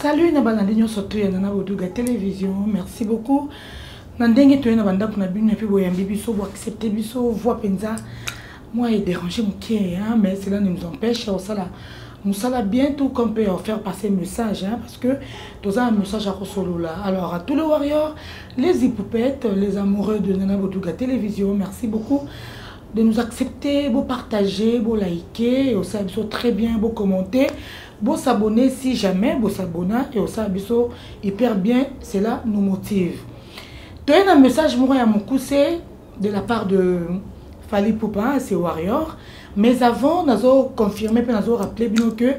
Salut Nabanadinho surtout Nana Boduga télévision. Merci beaucoup. Nandenge tu es Nabanda pour Nabine et puis Boyambi biso pour accepter biso voix penza. Moi il déranger mon pied hein, mais cela ne nous empêche au sala. Nous savons bien tout qu'on peut faire passer message hein, parce que tous un message à Rosolula. Alors à tous les warriors, les hypopètes, les amoureux de Nana Boduga télévision, merci beaucoup de nous accepter, vous partager, vous liker, vous savez très bien, vous commenter, vous s'abonner si jamais, vous s'abonner et vous savez hyper bien, cela nous motive. Tu as un message à mon cousin de la part de Fally Ipupa, c'est Warrior. Mais avant, nous avons confirmé, nous avons rappelé que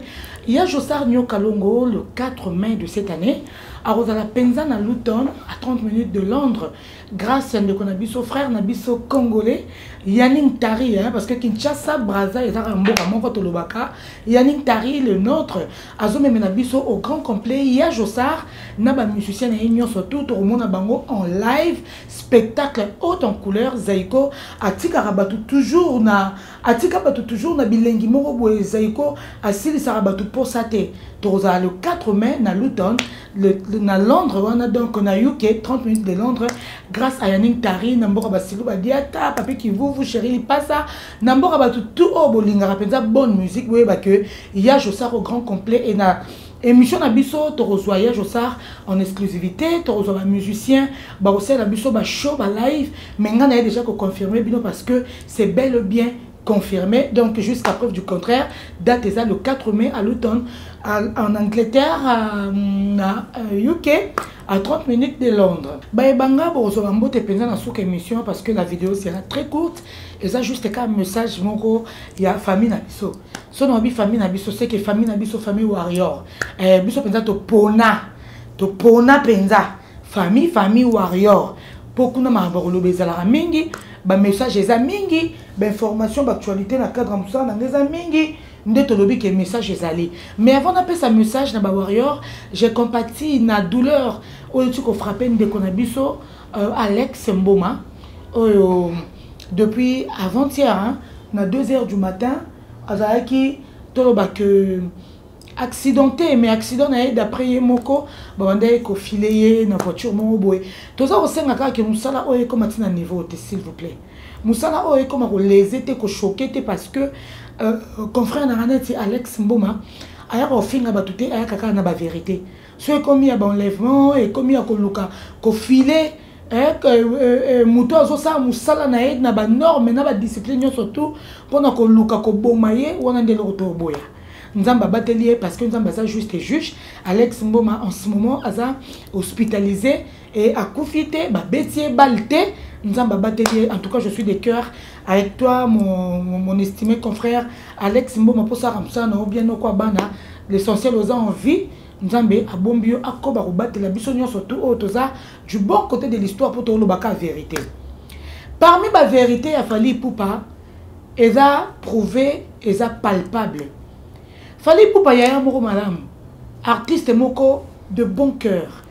il y a Jossar Nyo Kalongo le 4 mai de cette année à Rosala Penza à Luton, à 30 minutes de Londres, grâce à Nabiso frère Nabiso congolais, Yannick Tari, hein, parce que Kinshasa, Brazza et Zaramboka, mon vote Lobaka, Yannick Tari, le nôtre, Azome Menabiso au grand complet, il y a Jossar, Naba musicien et Union surtout, au monde bango en live, spectacle haut en couleur, Zaiko, Atika Rabatu toujours na, Atika Batu toujours na bilengi moro Zaiko, Asili Sarabatu pour Sate, Toza le 4 mai na Luton, na Londres, on a donc on a UK 30 minutes de Londres grâce à Yannick Tari, Nambora Basilou Badiata, papi qui vous chérie, pas ça, Nambora Batu tout au bolinga rapenza bonne musique, oui bah que il y a Jossar au grand complet et na émission na biso to reçoit Jossar en exclusivité, to reçoit un musicien, bah aussi na biso ba show ba live, mais on a déjà confirmé bino parce que c'est bel et bien confirmé, donc jusqu'à preuve du contraire, date est le 4 mai à Luton, en Angleterre, à UK, à 30 minutes de Londres. Banga Borozombo te pendant dans cette émission parce que la vidéo sera très courte et ça juste un message moko il y a famille nabiso. Son nom famille nabiso c'est que famille nabiso famille warrior. Biso penza to pona penza famille warrior. Beaucoup na maboro bezala mingi. Ba message eza mingi, ba information ba actualité na cadre musa na ngeza mingi, ndeto lobi ke message ezali. Mais avant d'appeler sa message na ba warrior, j'ai compati na douleur oyo tu ko frapper ndeko na biso Alex Mboma depuis avant-hier hein, na 2h du matin azaki toloba que accidenté mais accident na d'après moko banda ko filer na voiture mon boy toza ko senga ka ke musala oye comme atina niveau s'il vous plaît musala oye comme ko léser te ko choquer te parce que confrère na raneti Alex Mboma aya ko finga batute aya kaka na ba vérité so comme il y a enlèvement et comme il y a ko luka ko filer muto azo sa musala na na ba norme na ba discipline surtout pona ko luka ko bomaye wana ndelo to boya Nzamba batelier parce que Nzamba ça juste juge Alex Mboma en ce moment aza hospitalisé et a confité ba betier balte Nzamba batelier en tout cas je suis de cœur avec toi mon estimé confrère Alex Mboma pour ça ramsa na bien no kwa bana l'essentiel aux en vie Nzambe a bombio akoba ko batela bisonyo surtout otoza du bon côté de l'histoire pour to lobaka vérité parmi ba vérité a Fally Ipupa eza prouvé eza palpable. Fally Ipupa yaya moko madame, artiste moko de bon cœur,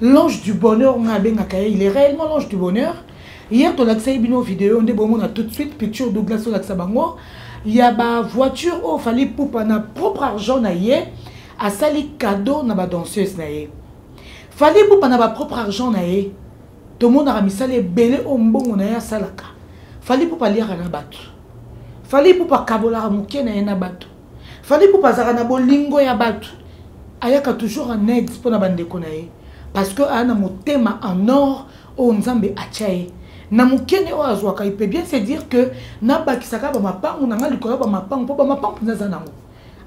l'ange du bonheur, il est réellement l'ange du bonheur. Hier, tu as accès à une vidéo, on a tout de suite picture Douglas Olaksabango. Il y a une voiture où Fally Ipupa na propre argent na ye, a sali cadeau na ba danseuse na ye. Fally Ipupa na ba propre argent na ye, tout le monde a mis ça les belé au mbongo na ya salaka. Fally Ipupa lire na batu. Fally Ipupa kabola ramuke na ye na batu. Fally Ipupa na bolingo ya batu ayaka toujours en aide pour na bandeko na ye parce que ana motema en or o Nzambe achaye na mukene o azwaka il peut bien se dire que na bakisaka ba mapangu na ngali ko ba mapangu po ba mapangu nazanango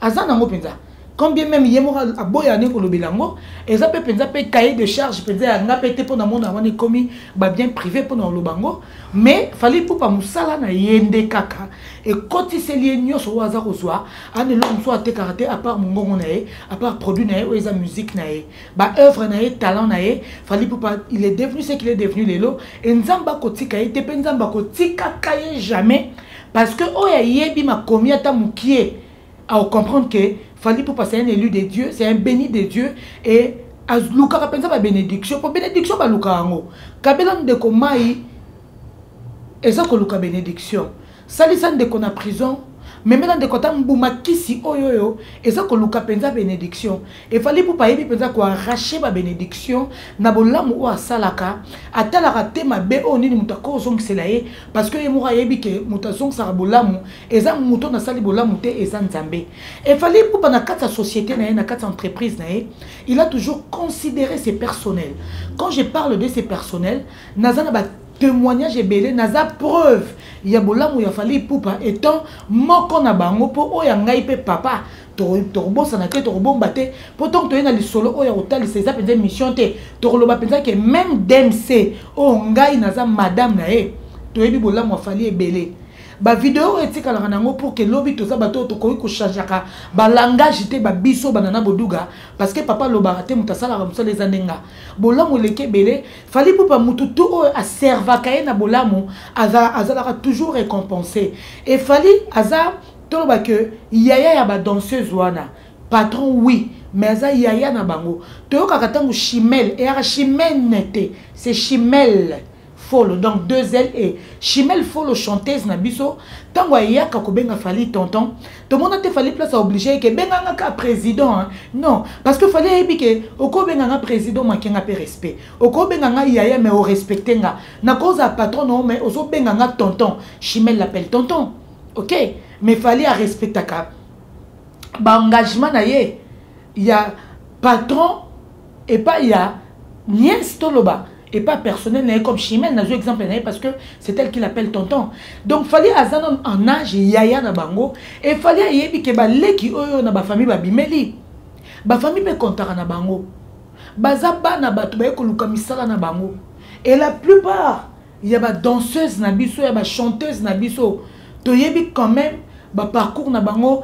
azanango penza combien même yemo aboya ne ko lobelango eza pe penza pe cahier de charge penza ya nga pete pour na mona wana komi ba bien privé pour na lobango mais Fally Ipupa musala na yende kaka et quand il s'est lié nyoso waza kozwa ane lo mso ate karaté à part mongongo na ye à part produit na ye ou eza musique na ye ba œuvre na ye talent na ye Fally Ipupa il est devenu ce qu'il est devenu lelo et Nzamba kotika ye te pe Nzamba kotika kaye jamais parce que oya yebi ma komi ata mukie à comprendre que Fally Ipupa c'est un élu de Dieu, c'est un béni de Dieu et Luka rapenza ba bénédiction pour bénédiction ba Luka ango kabela ndeko mai eza ko Luka bénédiction salisan de qu'on a prison mais maintenant de côté mbuma kisi oyoyo eza ko luka penza bénédiction et fallait pour payer penza ko arracher ba bénédiction na bolamu o asalaka atalaka te mabe o nini mutako zongisela ye parce que yemura yebi ke mutation sa bolamu eza muto na sali bolamu te eza nzambe et fallait pour na kata société na ye na kata entreprise na ye il a toujours considéré ses personnels. Quand je parle de ces personnels nazana ba témoignage ebele naza preuve ya bolamu ya fali pupa étant moko na bango po oya ngai pe papa torobosa na te torobomba te pourtant to yena lisolo oya otali c'est ça penza mission te toroloba penza que même DMC o ngai naza madame na e to yebi bolamu ya fali ebele ba vidéo etikala nango pour que lobi to za bato to ko changer ba langage te ba biso banana boduga parce que papa loba te mutasala comme ça les andenga bolamu leke belé fali pour pas mututu o a serva kaye na bolamu azala toujours récompensé et fali aza to ba que yaya ya ba danseuse wana patron oui mais aza yaya na bango to ka katangu chimel et chimel nete c'est chimel Folo, donc 2 L et Chimel Folo chanteuse na biso tango yaka ko benga fali tonton tout le monde a fallu place obligé que benga nga président hein? Non parce que fallait épiquer au ko benga nga président makenga pe respect au ko benga nga yaya mais au respecter nga na cause à patron non mais au benga nga tonton Chimel l'appelle tonton OK mais fallait à respecter ka ba engagement na ye il y a patron et pas il y a nièce toloba et pas personnel comme Chimel n'a exemple parce que c'est elle qui l'appelle tonton donc fallait azan en âge yaya na bango et fallait yebi ke ba leki oyo na ba famille ba bimeli ba famille be kontara na bango bazaba na batu ba ko luka misala na bango et la plupart il y a ba danseuse na biso il y a ba chanteuse na biso to yebi quand même ba parcours na bango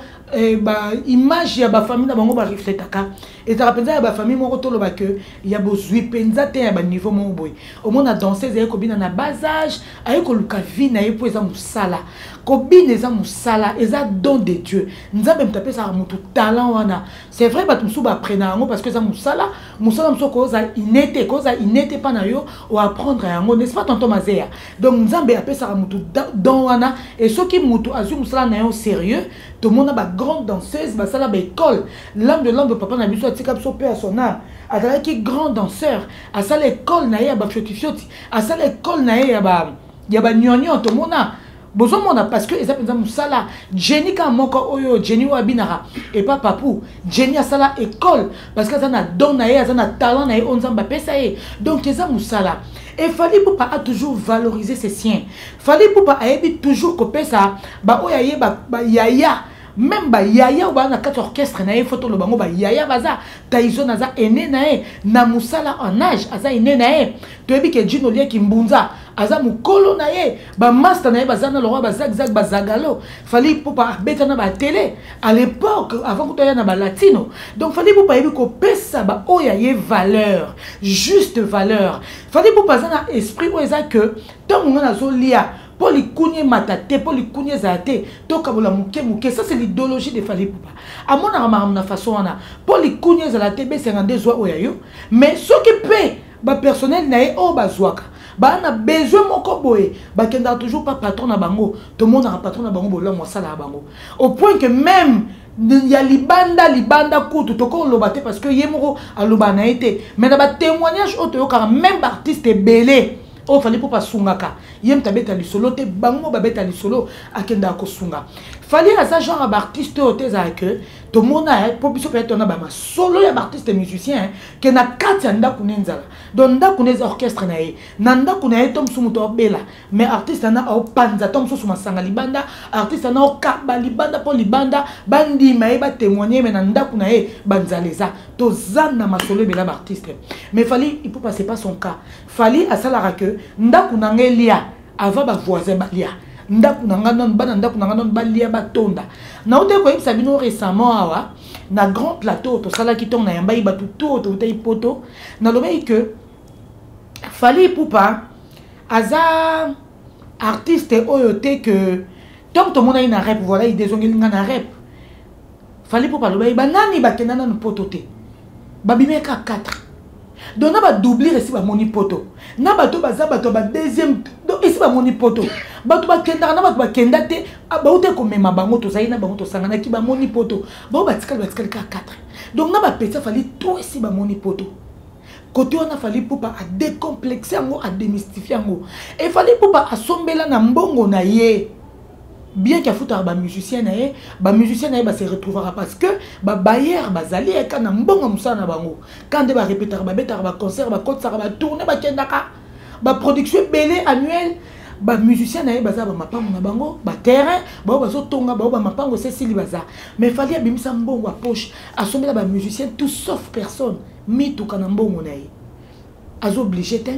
ba image ya ba famille na bango ba reflétaka et ça rappelle ya ba famille moko to lo ba que il y a bozui penza te ya ba niveau mo boy au monde a danseuse ya ko bina na bas âge ay ko luka vie na ye po eza musala ko bina eza musala eza don de Dieu nzambe mtape ça mutu talent wana c'est vrai ba tumsu ba prena ngo parce que ça musala muso ko za inete pa na yo ou apprendre yango n'est-ce pas tonton Mazea donc nzambe ape ça mutu don wana et ceux qui mutu azu musala na yo sérieux tout le monde a ba grande danseuse ba sala ba école l'âme de papa na biso atika biso pe à son âme atala ki grand danseur à sala école na ye ba fioti à sala école na ye ya ba nyonyo tout le monde besoin mona parce que ils appellent musala Jenny ka moko oyo Jenny wa binara et pas papou Jenny a sala école parce que ça na don na ye ça na talent na ye on zamba pesa ye donc ils ont musala et fallait pour pas toujours valoriser ses siens fallait pour pas aider toujours que pesa ba oya ye ba yaya même ba yaya ou ba na quatre orchestre na ye photo le bango ba yaya baza taizo naza ene na ye na musala en âge aza ene na ye to ebi ke jino lia kimbunza aza mukolo na ye ba master na ye baza na le roi bazag bazagalo fallait pour pas beta na ba télé à l'époque avant que to ya na ba latino donc fallait pour pas ebi ko pesa ba oya ye valeur juste valeur fallait pour pas na esprit o eza que tant on a zo lia pour les kounye matate, pour les kounye zate, to kabola muke, ça c'est l'idéologie de Fali Poupa. À mon avis, na façon on a pour les kounye zate, c'est un des oies oyayo, mais ce qui paie, ba personnel nae o bazwaka. Ba na besoin moko boye, ba kenda toujours pas patron na bango, tout le monde a patron na bango bola mo sala bango. Au point que même il y a libanda kutu toko lobate parce que yemoro a lobana été, mais na ba témoignage auto car même artiste est belé. Oh, fallait pas sungaka. Yem tabeta li solo te bango babeta li solo akenda ko sunga. Fallait à ça genre artiste oteza que tout monde a pour biso peut-être on a ba solo ya artiste musicien que na kati nda kunenzala. Donc nda kuneza orchestre na ye. Nanda kunaye tom sumuto bela. Mais artiste na au panza tom so suma sanga libanda, artiste na au kaba libanda pour libanda, bandi maé ba témoigner mais nanda kunaye banzaleza. To zana masolo bela artiste. Mais fallait il peut passer pas son cas. Fallait à ça la que ndaku nangelia avant ba voisin balia ndaku nanganon bana ndaku nanganon balia batonda na ote ko yebisa bino récemment awa na grand plateau to sala ki tong na yamba iba tout to tay poto na lobé que Fally Poupa aza artiste oyote que tant to mona ina rap voilà il désongeli na rap Fally Poupa lobé ba nani ba kenana no poto te ba bimeka 4 donc na ba doubler ici ba moni poto na bato baza bato ba deuxième donc ici ba moni poto bato ba kenda na bato ba kenda te ba ute ko mema bango to zaina bango to sangana ki ba moni poto ba batikali ka 4 donc na ba petit fali tout ici ba moni poto côté on a fallu pour pas décomplexer yango à démystifier yango et fallait pour pas assombela na mbongo na ye bien qu'il faut ba musicien na ye ba se retrouvera parce que ba bailleur bazali e kana mbongo musana bango quand de ba répéter ba betar ba concert ba concert ba tourner ba kendaka ba production belé annuel ba musicien na ye baza ba mapango na bango ba terrain ba bazo tonga ba mapango c'est sili baza mais fallait abimisa mbongo a poche assombela ba musicien tout sauf personne mitu kana mbongo na ye azo obligé te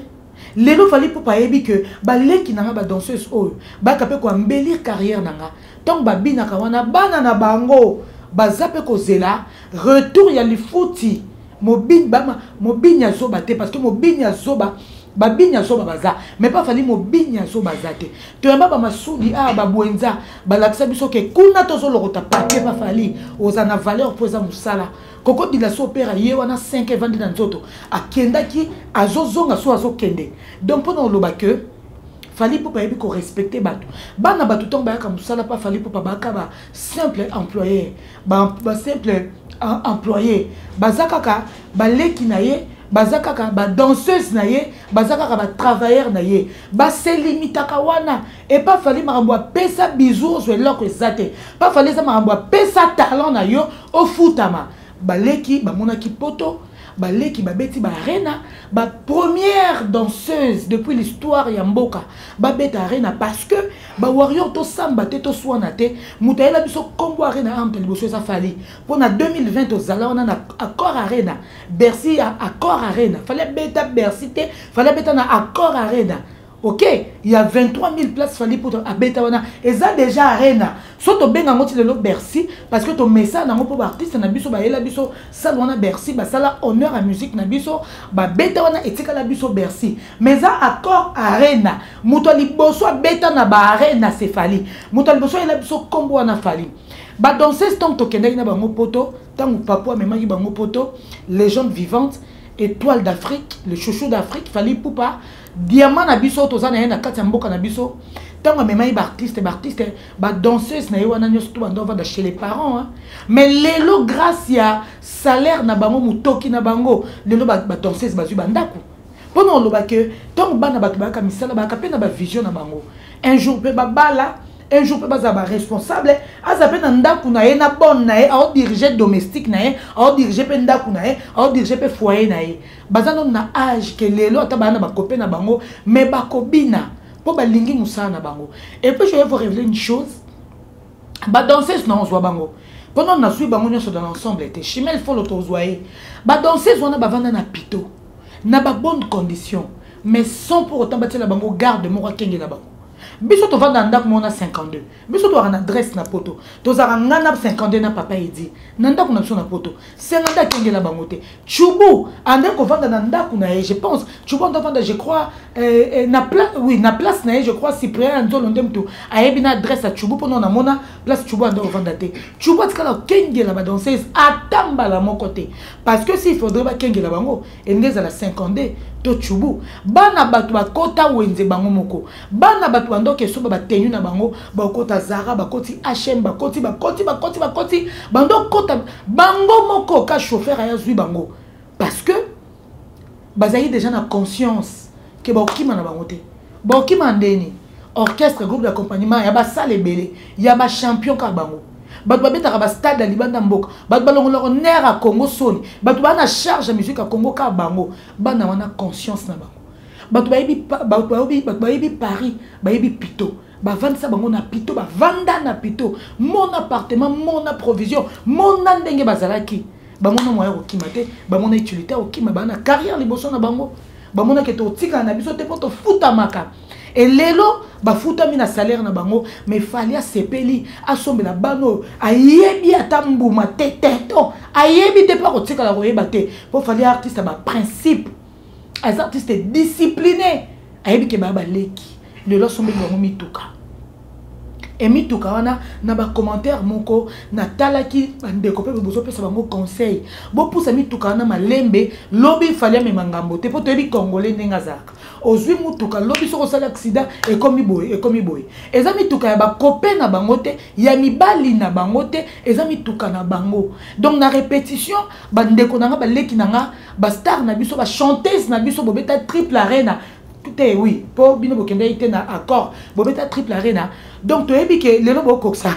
lelo fallait pour pas yebi que ba leki nanga ba danseuse oyo ba kapé ko embellir carrière nanga donc ba bina ka wana bana na bango baza pe ko zela retour ya lifuti mobinya zoba te parce que mobinya zoba babinya zoba baza mais pas fallait mobinya zoba zate to yamba ba masudi ba bwenza ba lakisa biso ke kuna to zo lokota papier pas fallait ozana valeur pour za musala koko dila so opéra ye wana 5 et 20 na nzoto akenda ki azozonga so azokende donc pendant loba que fallait pour pas ko respecter bato bana bato tong ba ka musala pas fallait pour pas ba ka ba simple employé ba simple employé bazakaka ba leki na ye bazakaka ba danseuse na ye bazakaka ba travailleur na ye ba se limitaka wana et pas fallait marambo pesa bisous zo eloko ezate pas fallait ça marambo pesa talent na yo au futama baleki ba monaki poto baleki ba beti ba arena ba première danseuse depuis l'histoire ya mboka ba beta arena parce que ba warrior to samba te to swana te mutaela biso kombo arena am teliboso ça fallait pour na 2020 aux ala on a accord arena Bercy accord arena fallait beta Bercy te fallait beta na accord arena. Ok, il y a 23 000 places fallait pour abeta wana et ça déjà arena soto benga ngoti le Bercy parce que ton message na pour artiste na biso ba ela biso ça wana Bercy ba sala honneur à musique na biso ba beta wana etika la biso Bercy mais ça accord arena muto liboso beta na ba arena c'est fali muto liboso ela biso kombo wana fali ba danseuse tant to kendaki na bango poto tant papa memaki bango poto légende vivante étoile d'Afrique le chouchou d'Afrique fallait pour pas diamant na biso tozana na kati mboka na biso tango memai ba artiste ba danseuse na wana nyoso to bando va chez les parents hein. Mais lelo grâce ya salaire na bango mutoki na bango lelo ba danseuse bazu bandako pendant lo ba que tango bana ba ka misala ba ka pe na ba vision na bango un jour pe ba bala un jour peut pas avoir responsable azape na ndaku na ye na bonne na ye a diriger domestique na ye a diriger pe ndaku na ye a diriger pe foyer na ye bazano na âge que lelo ata bana ba copain na bango mais ba kobina po ba lingi musana na bango et puis je vais vous révéler une chose ba danseuse na onzwa bango pendant na sui bango nyoso dans l'ensemble était chimel faut l'autozoyer ba danseuse wana ba vanda na pito na ba bonne condition mais sans pour autant battre la bango garde mo kenge la bango biso to vanda ndako mona 52 biso to ana adresse na poto to zara ngana 52 na papa idi na ndako na biso na poto senganda kengela bangote chubu ande ko vanda na ndako na je pense chubu ndo vanda je crois na place oui na place na je crois Cyprien Nzolo ndemto ayebi na adresse à chubu pono na mona place chubu ando vanda te chubu tikala kengela ba danseuse atamba la mon côté parce que s'il faudrait ba kengela bango engeza la 52 to chubu bana batu bakota wenze bango moko bana batu bando ke so ba tenyu na bango bakota Zara bakoti H&M bakoti bando kota bango moko ka chauffeur aya zui bango parce que bazayi déjà na conscience que bakima na bango te bakima ndeni orchestre groupe d'accompagnement ya ba salle belé ya ba champion ka bango batu babeta ba stade libanda mboka batu balongolo ner à Congo soni batu bana charge de musique à Congo ka bango bana wana conscience na bango batu bayebi Paris bayebi Pito ba vendre ça bango na Pito ba vanda na Pito mon appartement mon provision mon ndenge bazalaki bango na moyen okimate bango na utilité okima bana carrière liboso na bango bango na keto tika na biso te poto futa maka et lelo ba futa mina salaire na bango mais fallait sepeli asombela bano ayebi atambuma teteto ayebi te pa kotika la koyeba te pour fallait artiste ba principe les artistes disciplinés ayebi ke ba leki lelo sombeli bango mituka et mituka wana na ba commentaire moko na talaki ndeko pe bozo pesa bango conseil bo pousa mituka wana malembe lobi fallait me mangambo te poto ebi congolais ndenga zaka ozwi mutuka lobi soko sala accident et comme boy eza mituka ya ba copain na bango te ya mibali na bango te eza mituka na bango donc na répétition ba ndeko nanga ba leki nanga ba star na biso ba chanteuse na biso bobeta triple arena te oui pour bino bokende ite na accord bobeta triple arena donc to ebi ke lelo bokoksa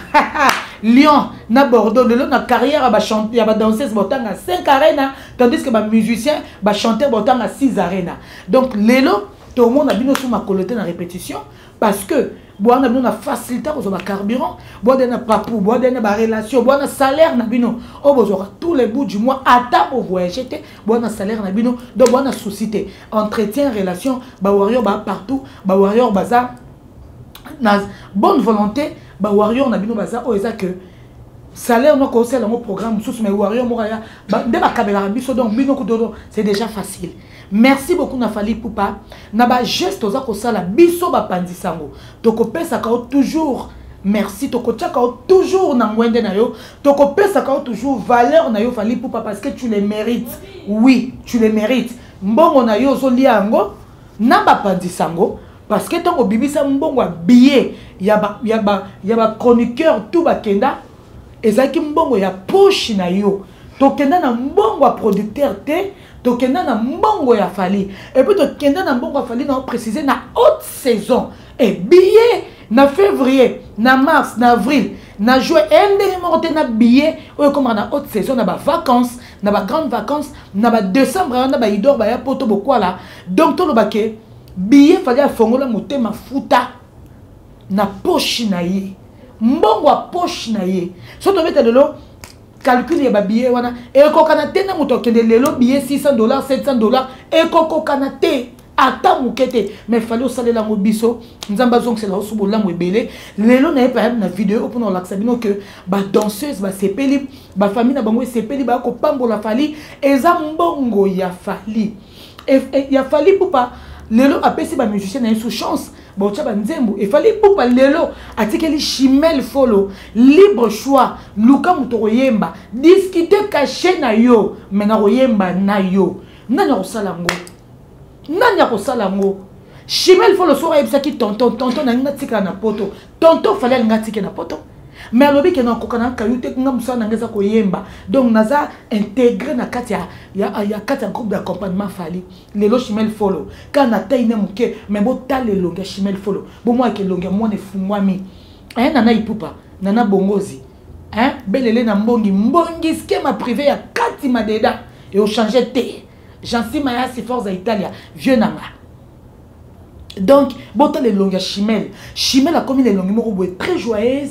Lyon na Bordeaux lelo na carrière ba chanter ya ba danseuse botanga 5 arena tandis que ba musicien ba chanteur botanga 6 arena donc lelo tout le monde a bien sous ma coloté dans répétition parce que boire na bino na facilité aux ba carburant boire na papou boire na ba relation boire na salaire na bino o bozora tous les bouts du mois ata pour voyager te boire na salaire na bino donc boire na société entretien relation ba warrior ba partout ba warrior baza na bonne volonté ba warrior na bino baza o eza que salaire no conseil dans mon programme sous mes warrior moraya de ba kabela biso donc bino ko dodo c'est déjà facile. Merci beaucoup na Fally Ipupa na ba geste oza ko sala biso ba pandisango toko pesa ka toujours merci toko tchaka toujours na ngwende na yo toko pesa ka toujours valeur na yo Fally Ipupa parce que tu les mérites oui tu les mérites mbongo na yo zo liango na ba pandisango parce que tango bibisa mbongo a billet ya ba chroniqueur tout ba kenda ezaki mbongo ya poche na yo tokenda na mbongo a producteur te tokenda na mbongo ya Fally et puis tokenda na mbongo ya Fally na préciser na haute saison et billet na février na mars na avril na juin endeli monte na billet oyo comme na haute saison na ba vacances na ba grandes vacances na ba décembre na ba idor ba ya poto bokwala donc to lobake billet Fally a fongola motema futa na poche na ye mbongo a poche na ye so to meta lelo calcul ya ba billet wana e ko kanate na moto kende lelo billet $600 $700 e ko kanate ata mukete mais Fally osalela ngo biso nzamba zonk c'est la osubola mo ebele lelo na pa na vidéo pour laksa bino que ba danseuse ba sepeli ba famille na bango sepeli ba ko pambola Fally eza mbongo ya Fally et ya Fally Ipupa lelo apesi ba musicien na sous chance ba ocha ba nzembo et Fally Ipupa lelo atikeli Chimel Folo libre choix luka mutoro yemba discuter caché na yo mais na yemba na yo nani osala ngo nani akosala ngo Chimel Folo so ebisaki tonton na ngatika na poto tonton Fally ngatika na poto mais alobi ke na kokana kayute nga musana ngeza ko yemba donc naza intégré na kati ya kati groupe d'accompagnement Fally lelo Chimel Folo kana taine muke mais bo tale longa Chimel Folo bo moi ke longa mone fumwami nana Ipupa nana bongozi belele na mbongi schema privé ya kati madeda et au changer té Jansi Maya si force à Italia vieux nanga donc bo tale longa Chimel a commis les longues moko très joyeuse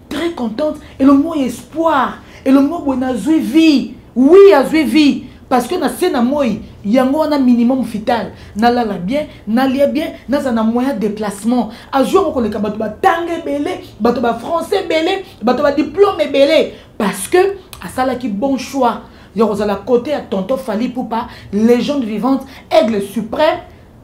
très contente et le mot espoir et le mot bon azui vie oui azui vie parce que na sena moi yango on a minimum vital na la bien na lia bien na za na moyen de déplacement azui ko le kabato ba tangé belé bato ba français belé bato ba diplôme belé parce que à ça là qui bon choix yo à la côté à tonton Fally Ipupa légende vivante aigle suprême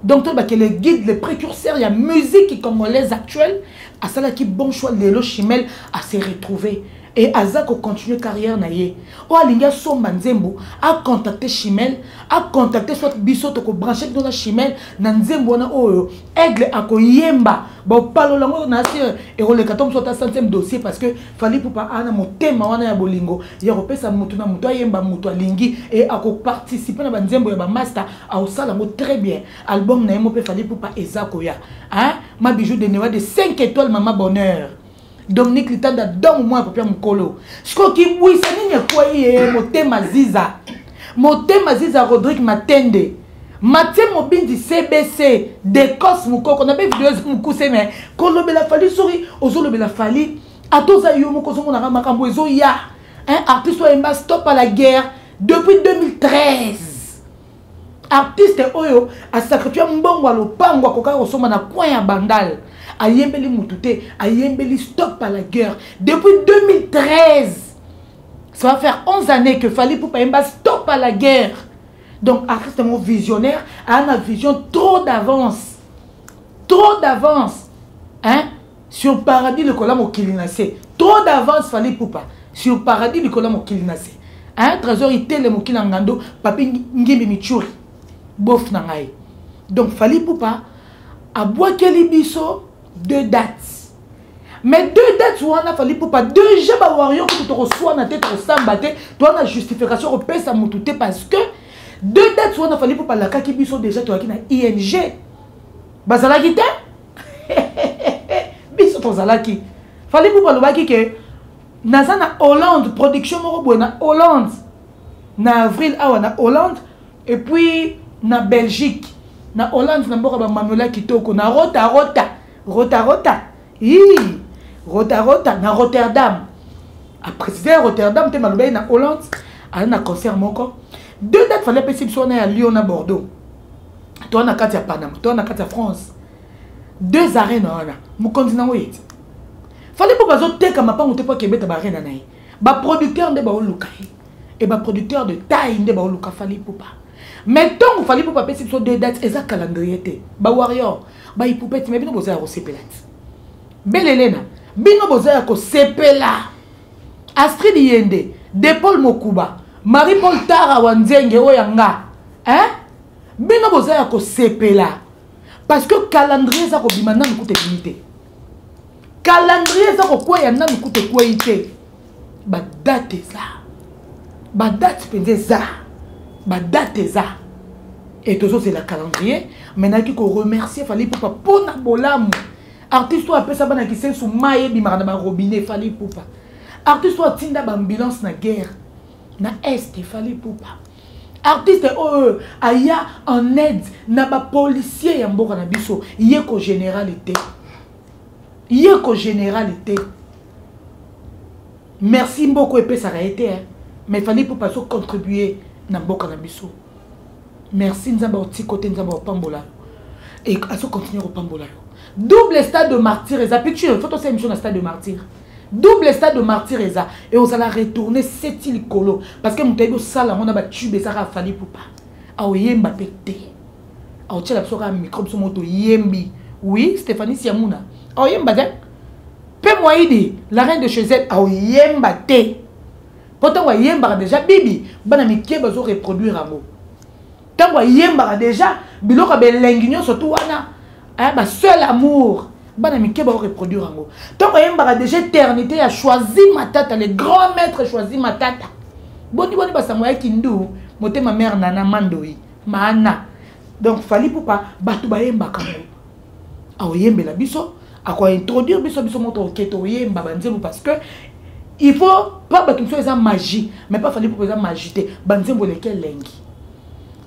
donc tout que les guides les précurseurs il y a musique congolaise actuelle à ça là qui bon choix lelo Chimel à se retrouver et Azako continue carrière naie o alinga somba nzembo a contacter Chimel a contacter soit biso to ko brancher dans la Chimel na nzembo na oyo aigle akoyemba ba palo lango na sir et le 14 soit 5e dossier parce que Fally Ipupa ana motema wana ya bolingo ya kopesa mutu na mutu ayemba mutu alingi et ako participer na ba nzembo ya ba master a osala mo très bien album na yemo pe Fally Ipupa ezako ya ma bijou de newa de 5 étoiles mama bonheur Dominique Litanda donne moi papa mukolo sko ki bwisa nini kwa ye motema ziza Rodrigue Matende Mathieu Mobindi CBC Decos Mukoko na be vidéo mukuse mais kolobela Fally sori ozolobela Fally atoza yo moko zo mona makambo ezo ya un artiste oemba stop à la guerre depuis 2013 artiste oyo a sacrifié mbongo a lopango akoka kosoma na coin ya bandal ayembeli mutute ayembeli stop à la guerre depuis 2013 ça va faire 11 années que Fally Ipupa emba stop à la guerre donc artiste mon visionnaire a une vision trop d'avance Sur paradis, le collam au kilinacé. Trop d'avance, fallait poupa. Sur paradis, le collam au kilinacé. Hein, trésor, il était le mokilangando, papi ngimbi michuri. Bof nangaï. Donc, fallait poupa. À bois biso 2 dates. Mais 2 dates, on a fallu poupa. 2 jambes warrior que tu reçois dans tête, tu as toi, la justification, au pèse à moutouté parce que 2 dates, on a fallu poupa. La kaki biso déjà, tu as qui ING. Bazala qui biso tozalaki fallait pour balobaki que naza na Hollande production moko na Hollande na avril awa na Hollande et puis na Belgique na Hollande na mboka ba Manuela Kitoko na rota na Rotterdam après Rotterdam te malobé na Hollande a na concert moko 2 dates fallait passer sur na Lyon na Bordeaux toi na kati ya Panama toi na kati ya France 2 arènes wana mon continent oui fallait pas bazo teka mapa muté pas kebeta ba arène naï ba producteur de ba oluka et ba producteur de taille de ba oluka fallait pas mais tant fallait pas passer sur 2 dates exact calendrier té ba warrior ba ipupeti mais bino boza ko sepelat belelena bino boza ko sepela Astrid Yende de Paul Mokuba Marie-Paul Tara Wanzenge oyanga hein bino boza ko sepela. Parce que calendrier ça ko bimana n'koute limité. Calendrier ça ko quoi ya na n'koute quoi ité. Ba date ça. Ba date pendé ça. Ba date ça. Et tout ça c'est le calendrier. Maintenant qui ko remercier fallait pour pona bolamu. Artiste toi appelle ça bana qui sel sous maye bimana ba robinet fallait pour pas. Artiste toi tinda ba ambulance na guerre. Na est fallait pour pas. Artiste aya en aide na ba policier ya mboka na biso yeko généralité merci beaucoup epé ça a été mais fallait pour pas contribuer na mboka na biso merci nzamba oti côté nzamba pambola et à ce continuer au pambola double stade de martyr et ça picture faut aussi émission na stade de martyr double stade de martyr et on s'alla retourner cette île colo parce que mutaibo sala on a ba tube ça a fallu pour pas a yemba pété a o tela soka microbe so moto yembi oui Stéphanie Siamuna a yemba de pe moidi la reine de chez elle a yemba té pourtant wa yemba déjà bibi bana mikie bazo reproduire amo tant wa yemba déjà biloko belenginyo surtout wana ba seul amour bana mike ba reproduire ango tant yemba déjà éternité a choisi matata le grand maître choisi matata boni ba samoya kindu moté ma mère nana mandoi mana donc fallait pour pas batu ba yemba kango a yembe la biso a quoi introduire biso moto keto yemba banzemu parce que il faut pas batu so eza magie mais pas fallait pour eza magité banzemu lequel lengi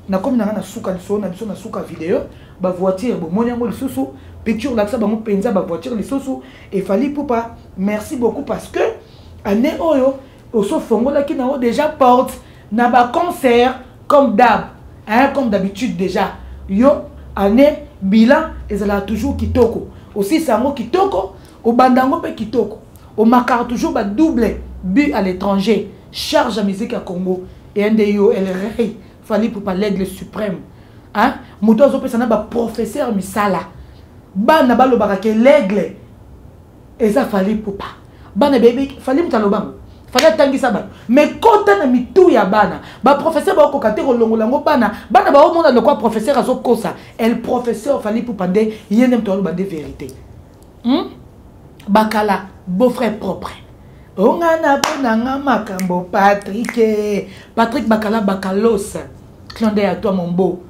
na comme na suka so na biso na suka vidéo ba voiture bo monyango lisusu picture là ça ba mo penza ba voiture lisusu et fallait pour pas merci beaucoup parce que année oyo au sofongola qui na déjà porte na ba concert comme d'hab hein comme d'habitude déjà yo année bilan et ça là toujours kitoko aussi sango kitoko au bandango pe kitoko au makar toujours ba double but à l'étranger charge à musique à Congo et NDO elle rey fallait pour pas l'aigle suprême hein moto zo pesa na ba professeur misala bana balo barake l'aigle et ça fallait pour pas bana bébé fallait mutalobango fallait tangisa ba mais kota na mitu ya bana ba professeur ba ko katero longolango bana ba mona le quoi professeur azo kosa el professeur fallait pour pande yene mtolo bande vérité bakala beau-frère propre ongana ponanga makambo Patrick Bakala Bakalos clandé à toi mon beau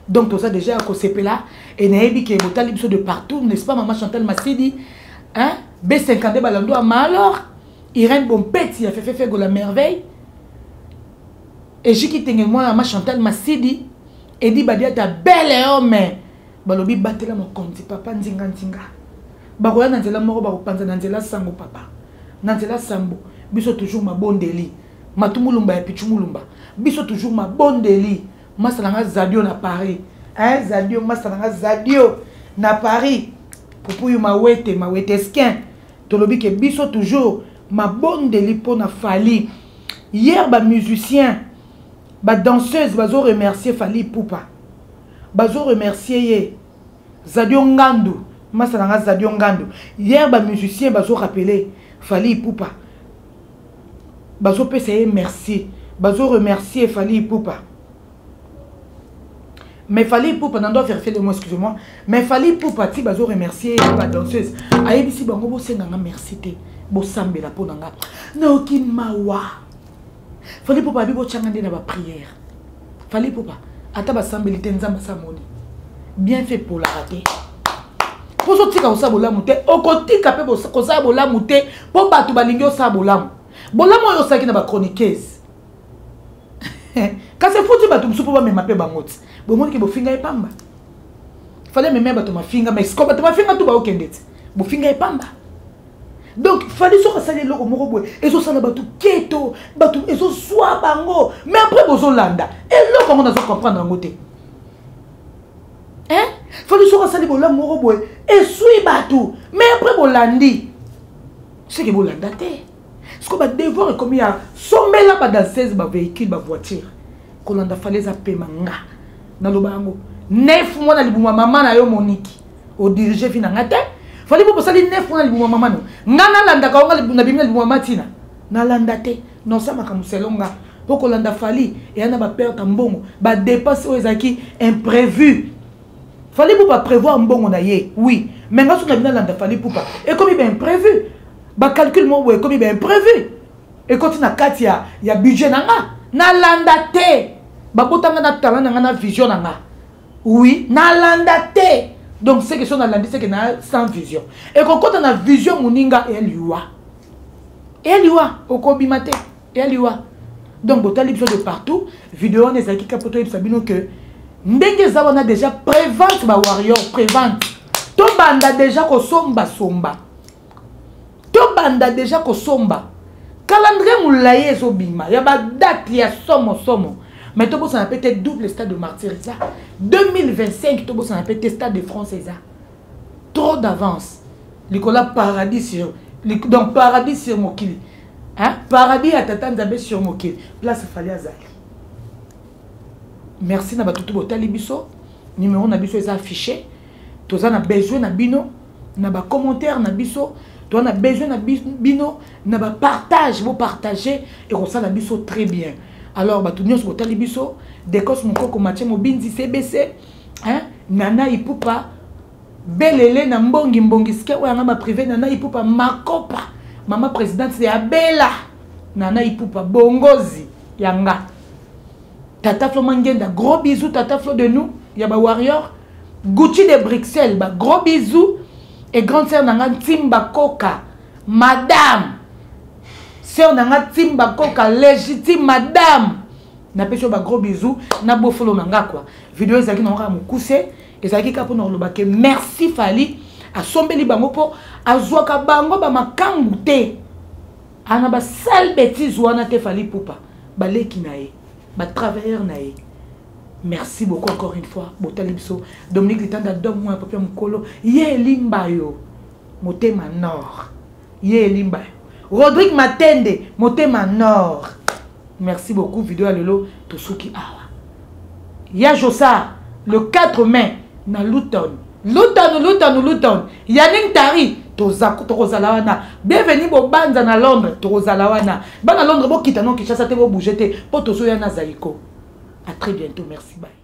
donc tout ça déjà à Kosepela et naebi ke botali biso de partout n'est-ce pas maman Chantal Massidi hein B50 balando à alors Irène Bompeti a fait go la merveille et j'ai quitté moi maman Chantal Massidi et dit badia ta belle homme balobi batela mon compte papa nzinga bakoya nanzela moko bakopanza nanzela sango papa nanzela sambo biso toujours ma bondeli matumulumba ya pichumulumba biso toujours ma bondeli masalanga zadio na Paris hein zadio masalanga zadio na Paris pupuyu mawete skin tolobi ke biso toujours ma bondeli pona Fali hier ba musicien ba danseuse bazo remercier Fali Poupa bazo remercier ye zadio ngandu Masalanga Zadio Ngando. Hier, les musiciens bazo rappelé Fally Ipupa. Bazo PCE merci. Bazo remercier Fally Ipupa. Mais Fally Ipupa, n'en doit vérifier le mot, excusez-moi. Mais Fally Ipupa, si bazo remercier la danseuse. Aïe, si bango bo senga merci te. Bo sambe la po nanga. Na aucune mawa. Fally Ipupa bibo changande na ba prière. Fally Ipupa, ata ba sambe lite nzamba samoni. Bien fait pour la rater. Pour ce tika osa bola mute, okotika pe kosa bola mute, po batu balingi osa bola. Bola mo yo saki na ba chroniqueuse. Quand c'est foutu batu musupo ba mema pe bangoti. Bo moni ke bo finga epamba. Fallait mema batu ma finga mais ko batu ma finga tu ba okendeti. Bo finga epamba. Donc fallait so kasali loko moko boy, ezo sala batu keto, batu ezo swa bango, mais après bozo landa. Et loko on a comprendre ngote. Hein? Fallait so kasali bola moko boy, et sui batu, mais après bolandi. C'est que bolanda te. Ce qu'on va devoir comme il y a sommet là dans 16 véhicules, voiture. Kolanda fallait za pemanga. Na lobango 9 mois na libuma maman na yo Monique. Au diriger fina ngate. Fallait pour sali 9 mois na libuma maman no. Ngana landa ka nga na bimina libuma matina. Na landa te. Non ça makamuselonga. Pour kolanda fali et ana ba perte mbongo, ba dépense aux acquis imprévu. Fallait pour pas prévoir mbongo na ye. Oui, mais nga so na bina landa fallait pour pas. Et comme il est imprévu. Ba calcul mo ouais comme il est imprévu. Et quand tu as 4 il y a budget nanga. Na landa te. Ba botanga na talent nanga na vision nanga. Oui, na landa te. Donc c'est que son landi c'est que na sans vision. Et quand on a vision moninga eliwa. Eliwa okobimate. Eliwa. Donc botali biso de partout, vidéo on ezaki kapoto ibsabino que ndenge za wana déjà prévente ba warrior, prévente. To banda déjà ko somba somba. To banda déjà ko somba. Calendrier moulaye zobima, ya ba date ya somo somo. Mais to bossa peut-être double stade de martyrisation. 2025 to bossa peut-être stade de France ça. Trop d'avance. Nicolas paradis sur donc paradis sur Mokili. Hein? Paradis à Tata Nzambe sur Mokili. Place Fally Azali. Merci na batutu botali biso. Numéro na biso est affiché. Toza na besoin na bino, na ba commentaire na biso. On a besoin de bino, na ba partage, vous partagez et on s'en a biso très bien. Alors, bah tout le monde sur biso, décos mon coco match mo binzi CBC, hein, Nana Ipupa, belele na mbongi mbongi ske ou na ba privé Nana Ipupa makopa, maman présidente c'est Abela, Nana Ipupa bongozi yanga. Tata Flo Mangenda, gros bisous Tata Flo de nous, ya ba warrior, Gucci de Bruxelles, bah gros bisous. Et grande sœur nanga Timba Koka, madame. Sœur nanga Timba Koka, légitime madame. Na pecho ba gros bisous, na bo follow nanga quoi. Vidéo ezaki nanga mukuse, ezaki kapo na lobake merci Fally, a sombeli bango po azwaka bango ba makangu te. Ana ba sale bêtise wana te Fally Ipupa. Ba leki na ye, ba travailleur na ye. Merci beaucoup encore une fois. Botalipso, Dominique Litanda, donne-moi un peu mukolo. Yé limbayo, motema nord. Yé limbayo. Rodrigue Matende, motema nord. Merci beaucoup. Vidéo à lelo, Tosuki Awa. Ya Josa, le 4 mai, na Luton. Luton. Yannick Tari, Torozalawana. Bienvenue au Banza na Londres, Torozalawana. Ban à Londres, bo kita non, Kinshasa te bo bougete, po toso yana zaiko. À très bientôt, merci, bye.